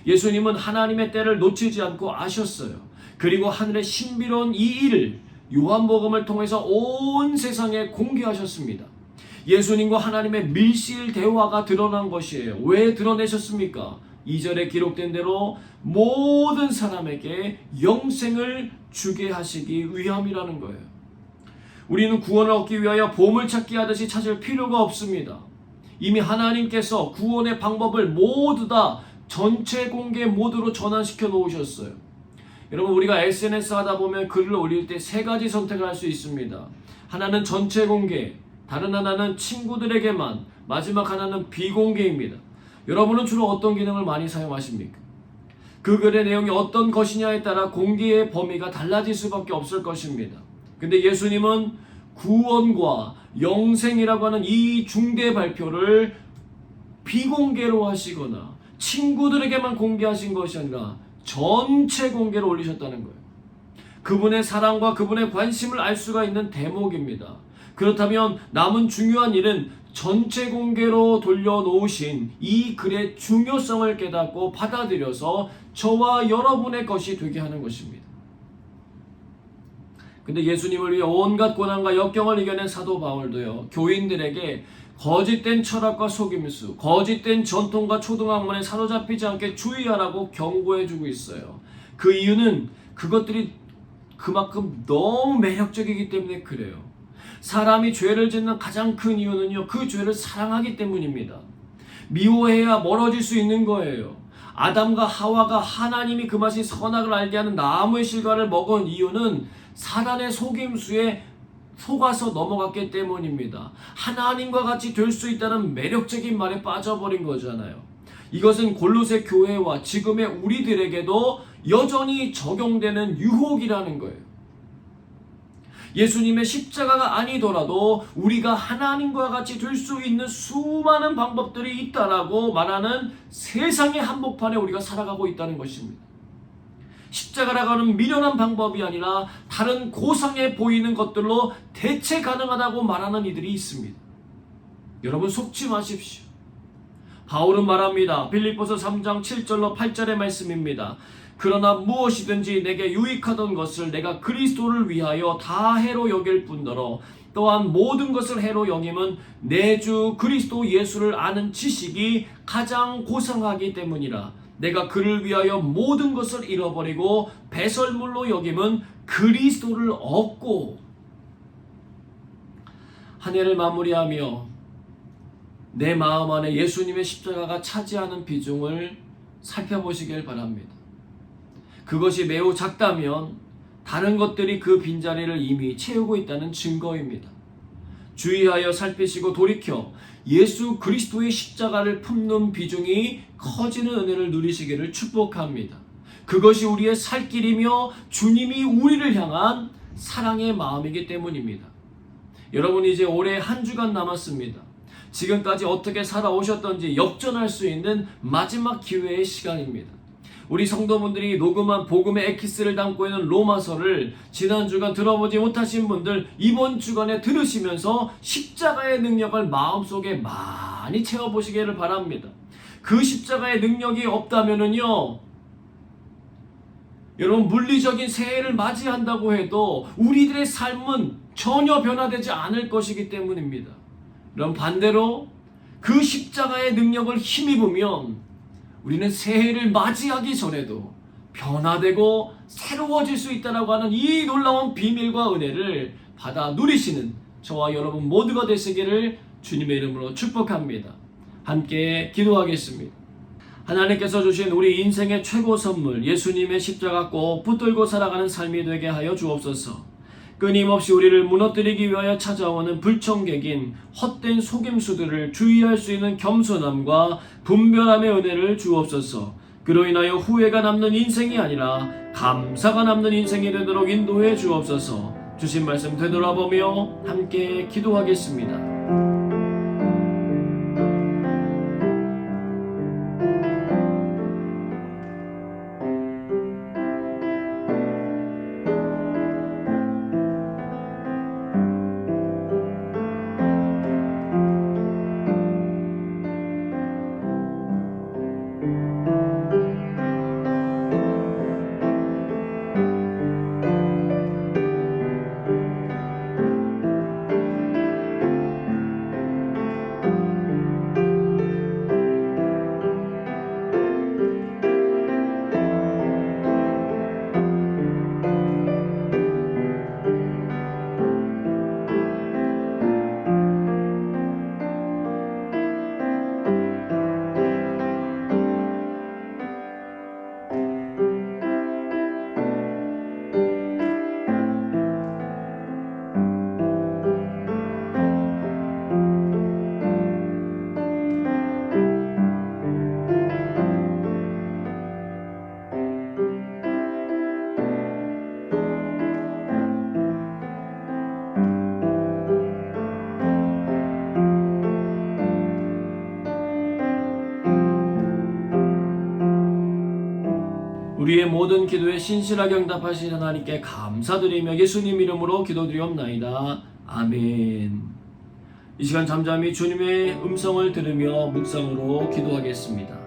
예수님은 하나님의 때를 놓치지 않고 아셨어요. 그리고 하늘의 신비로운 이 일을 요한복음을 통해서 온 세상에 공개하셨습니다. 예수님과 하나님의 밀실 대화가 드러난 것이에요. 왜 드러내셨습니까? 2절에 기록된 대로 모든 사람에게 영생을 주게 하시기 위함이라는 거예요. 우리는 구원을 얻기 위하여 보물찾기 하듯이 찾을 필요가 없습니다. 이미 하나님께서 구원의 방법을 모두 다 전체 공개 모드로 전환시켜 놓으셨어요. 여러분, 우리가 SNS 하다 보면 글을 올릴 때 3가지 선택을 할 수 있습니다. 하나는 전체 공개, 다른 하나는 친구들에게만, 마지막 하나는 비공개입니다. 여러분은 주로 어떤 기능을 많이 사용하십니까? 그 글의 내용이 어떤 것이냐에 따라 공개의 범위가 달라질 수밖에 없을 것입니다. 근데 예수님은 구원과 영생이라고 하는 이 중대 발표를 비공개로 하시거나 친구들에게만 공개하신 것이 아니라 전체 공개로 올리셨다는 거예요. 그분의 사랑과 그분의 관심을 알 수가 있는 대목입니다. 그렇다면 남은 중요한 일은 전체 공개로 돌려놓으신 이 글의 중요성을 깨닫고 받아들여서 저와 여러분의 것이 되게 하는 것입니다. 근데 예수님을 위해 온갖 고난과 역경을 이겨낸 사도 바울도요, 교인들에게 거짓된 철학과 속임수, 거짓된 전통과 초등학문에 사로잡히지 않게 주의하라고 경고해주고 있어요. 그 이유는 그것들이 그만큼 너무 매력적이기 때문에 그래요. 사람이 죄를 짓는 가장 큰 이유는요, 그 죄를 사랑하기 때문입니다. 미워해야 멀어질 수 있는 거예요. 아담과 하와가 하나님이 금하신 선악을 알게 하는 나무의 실과를 먹은 이유는 사단의 속임수에 속아서 넘어갔기 때문입니다. 하나님과 같이 될 수 있다는 매력적인 말에 빠져버린 거잖아요. 이것은 골로새 교회와 지금의 우리들에게도 여전히 적용되는 유혹이라는 거예요. 예수님의 십자가가 아니더라도 우리가 하나님과 같이 될 수 있는 수많은 방법들이 있다라고 말하는 세상의 한복판에 우리가 살아가고 있다는 것입니다. 십자가라고 하는 미련한 방법이 아니라 다른 고상해 보이는 것들로 대체 가능하다고 말하는 이들이 있습니다. 여러분 속지 마십시오. 바울은 말합니다. 빌립보서 3장 7절로 8절의 말씀입니다. 그러나 무엇이든지 내게 유익하던 것을 내가 그리스도를 위하여 다 해로 여길 뿐더러 또한 모든 것을 해로 여김은 내 주 그리스도 예수를 아는 지식이 가장 고상하기 때문이라. 내가 그를 위하여 모든 것을 잃어버리고 배설물로 여김은 그리스도를 얻고. 한 해를 마무리하며 내 마음 안에 예수님의 십자가가 차지하는 비중을 살펴보시길 바랍니다. 그것이 매우 작다면 다른 것들이 그 빈자리를 이미 채우고 있다는 증거입니다. 주의하여 살피시고 돌이켜 예수 그리스도의 십자가를 품는 비중이 커지는 은혜를 누리시기를 축복합니다. 그것이 우리의 살 길이며 주님이 우리를 향한 사랑의 마음이기 때문입니다. 여러분 이제 올해 한 주간 남았습니다. 지금까지 어떻게 살아오셨던지 역전할 수 있는 마지막 기회의 시간입니다. 우리 성도분들이 녹음한 복음의 엑기스를 담고 있는 로마서를 지난 주간 들어보지 못하신 분들 이번 주간에 들으시면서 십자가의 능력을 마음속에 많이 채워보시기를 바랍니다. 그 십자가의 능력이 없다면은요, 여러분 물리적인 새해를 맞이한다고 해도 우리들의 삶은 전혀 변화되지 않을 것이기 때문입니다. 그럼 반대로 그 십자가의 능력을 힘입으면 우리는 새해를 맞이하기 전에도 변화되고 새로워질 수 있다고 하는 이 놀라운 비밀과 은혜를 받아 누리시는 저와 여러분 모두가 되시기를 주님의 이름으로 축복합니다. 함께 기도하겠습니다. 하나님께서 주신 우리 인생의 최고 선물 예수님의 십자가 꼭 붙들고 살아가는 삶이 되게 하여 주옵소서. 끊임없이 우리를 무너뜨리기 위하여 찾아오는 불청객인 헛된 속임수들을 주의할 수 있는 겸손함과 분별함의 은혜를 주옵소서. 그로 인하여 후회가 남는 인생이 아니라 감사가 남는 인생이 되도록 인도해 주옵소서. 주신 말씀 되돌아보며 함께 기도하겠습니다. 우리의 모든 기도에 신실하게 응답하신 하나님께 감사드리며 예수님 이름으로 기도드리옵나이다. 아멘. 이 시간 잠잠히 주님의 음성을 들으며 묵상으로 기도하겠습니다.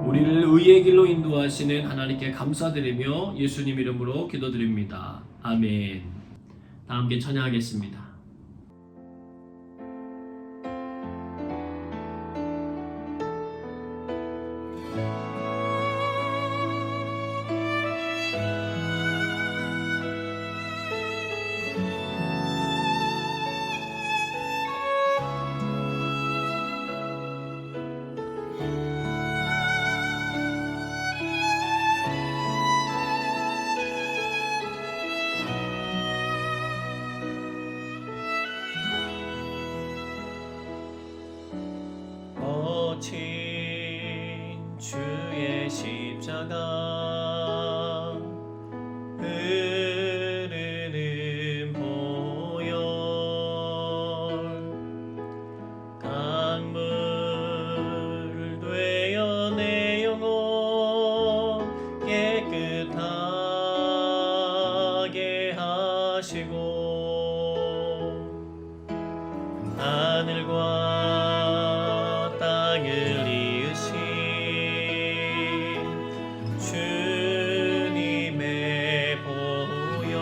우리를 의의 길로 인도하시는 하나님께 감사드리며 예수님 이름으로 기도드립니다. 아멘. 다 함께 찬양하겠습니다. 거친 주의 십자가 흐르는 보혈 강물 되어 내 영혼 깨끗하게 하시고 하늘과 땅을 이으신 주님의 보혈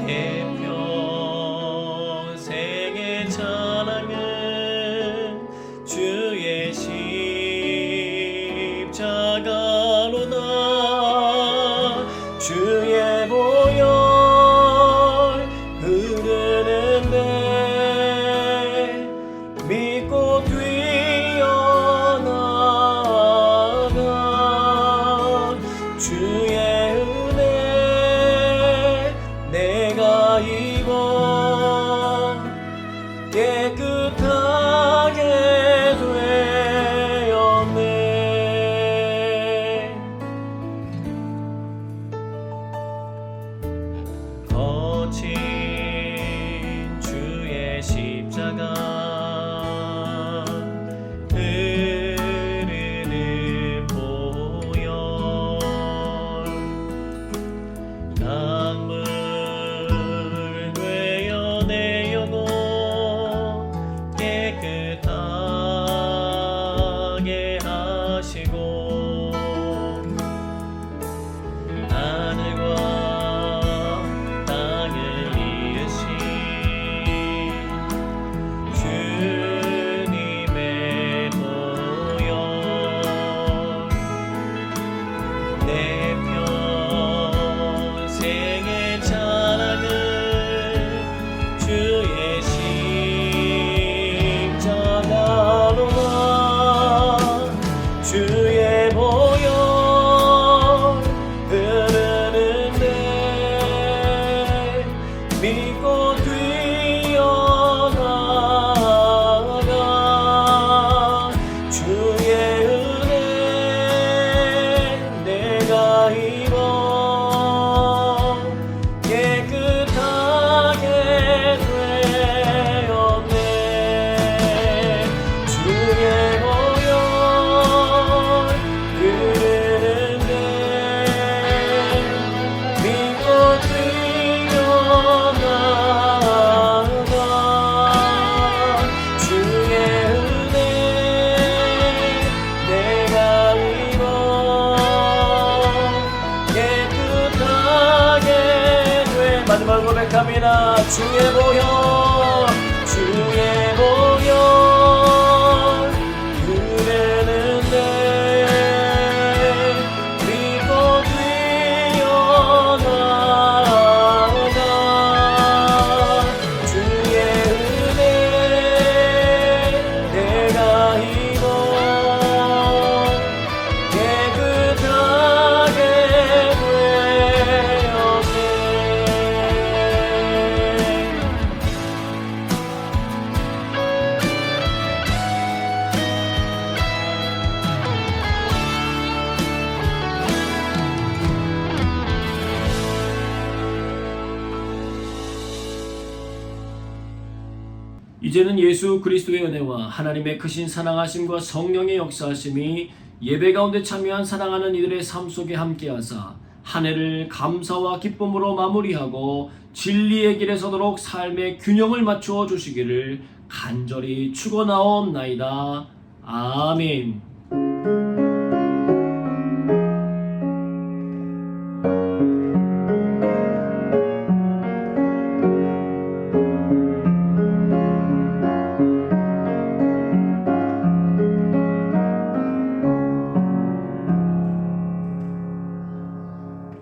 내 평생의 자랑은 주의 십자가로다. 주의 보혈 흐르는데 믿고 뛰어나가 주의 은혜 내가 입어 깨끗하게 되었네. 거친 주의 십자가 흐르는 보혈 강물 되어 내 영혼 깨끗하게 보내라 주의 보혈 주의 보혈 그대는 내 믿고 뛰어나가 주의 은혜 내가 힘어 깨끗하게 되었네. 이제는 예수 그리스도의 은혜와 하나님의 크신 사랑하심과 성령의 역사하심이 예배 가운데 참여한 사랑하는 이들의 삶 속에 함께하사 한 해를 감사와 기쁨으로 마무리하고 진리의 길에 서도록 삶의 균형을 맞추어 주시기를 간절히 축원하옵나이다. 아멘.